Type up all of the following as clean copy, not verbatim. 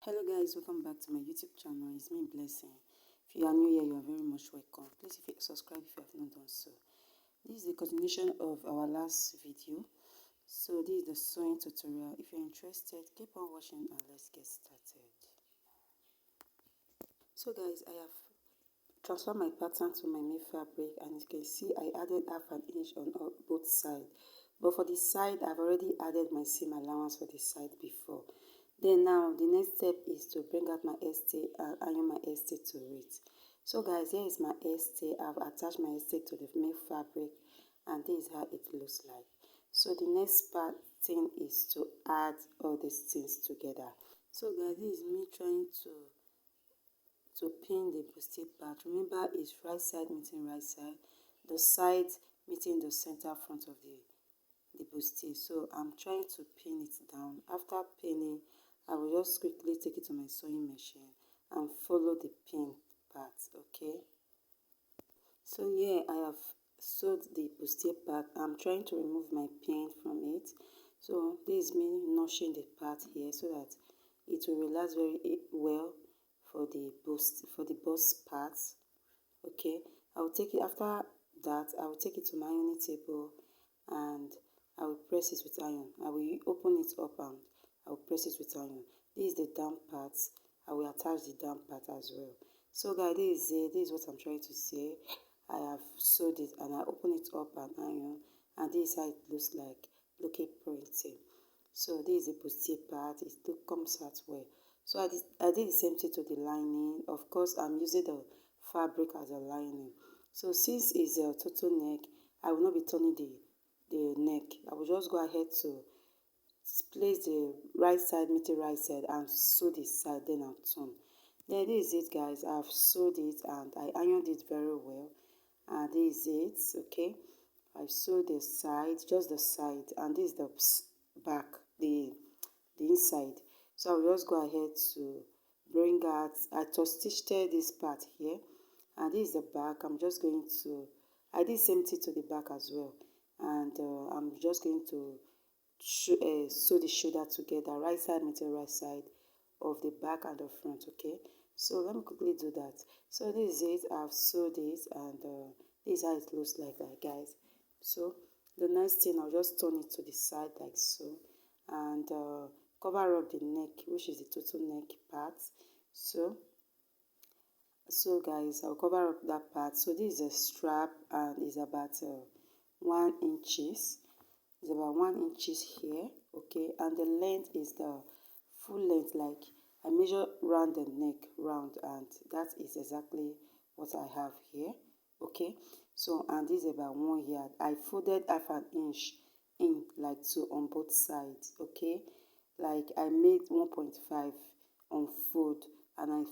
Hello guys, welcome back to my YouTube channel. It's me, Blessing. If you are new here, you are very much welcome. Please subscribe if you have not done so. This is the continuation of our last video. So this is the sewing tutorial. If you're interested, keep on watching and let's get started. So guys, I have transferred my pattern to my main fabric, and you can see I added half an inch on both sides. But for the side, I've already added my seam allowance for the side before. Then now the next step is to bring out my ST and iron my ST to it. So guys, here is my ST. I've attached my ST to the main fabric, and this is how it looks like. So the next part thing is to add all these things together. So guys, this is me trying to pin the bustier part. Remember, it's right side meeting right side, the side meeting the center front of the bustier. So I'm trying to pin it down. After pinning, I will just quickly take it to my sewing machine and follow the pin part. Okay, so here I have sewed the bustier part. I'm trying to remove my pin from it. So this is me notching the part here so that it will relax very well for the bust part. Okay, I will take it. After that, I will take it to my ironing table and I will press it with iron. I will open it up and I will press it with iron. This is the down part. I will attach the down part as well. So guys, this is it. This is what I'm trying to say. I have sewed it and I open it up and iron, and this is how it looks like, looking pretty. So this is the bustier part. It comes out well. So I did the same thing to the lining. Of course, I'm using the fabric as a lining. So since it's a total neck, I will not be turning the neck. I will just go ahead to place the right side meeting right side and sew this side, then I'll turn. Then this is it guys. I've sewed it and I ironed it very well, and this is it. Okay, I sewed the side, just the side, and this is the back, the inside. So I'll just go ahead to bring out, I just stitched this part here, and this is the back. I'm just going to, I did same thing to the back as well, and I'm just going to sew the shoulder together, right side meeting right side of the back and the front. Okay, so let me quickly do that. So this is it. I've sewed it, and this is how it looks like guys. So the next thing, I'll just turn it to the side like so, and cover up the neck, which is the total neck part. So guys, I'll cover up that part. So this is a strap and it's about 1 inches. It's about 1 inches here. Okay, and the length is the full length, like I measure round the neck round, and that is exactly what I have here. Okay, so and this is about 1 yard. I folded half an inch in like so on both sides. Okay, like I made 1.5 on fold, and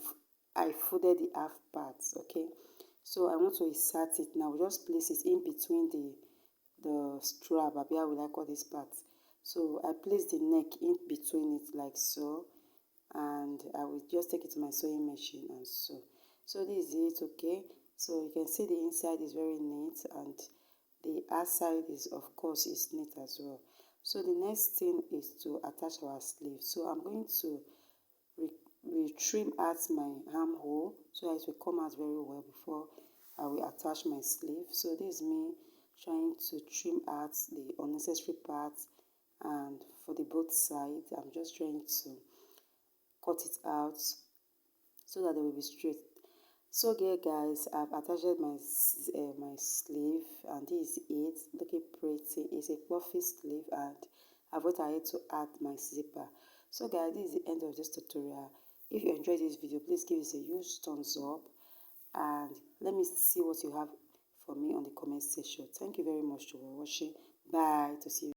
I folded the half parts. Okay, so I want to insert it now. Just place it in between the strap, how will I call this part. So I place the neck in between it like so, and I will just take it to my sewing machine and sew. So this is it. Okay, so you can see the inside is very neat, and the outside is, of course, is neat as well. So the next thing is to attach our sleeve. So I'm going to trim out my armhole so that it will come out very well before I will attach my sleeve. So this is me trying to trim out the unnecessary parts, and for the both sides I'm just trying to cut it out so that they will be straight. So here guys, I've attached my sleeve, and this is it, looking pretty. It's a puffy sleeve, and I've went ahead to add my zipper. So guys, this is the end of this tutorial. If you enjoyed this video, please give us a huge thumbs up, and let me see what you have for me on the comment section. Thank you very much for watching. Bye. To see you.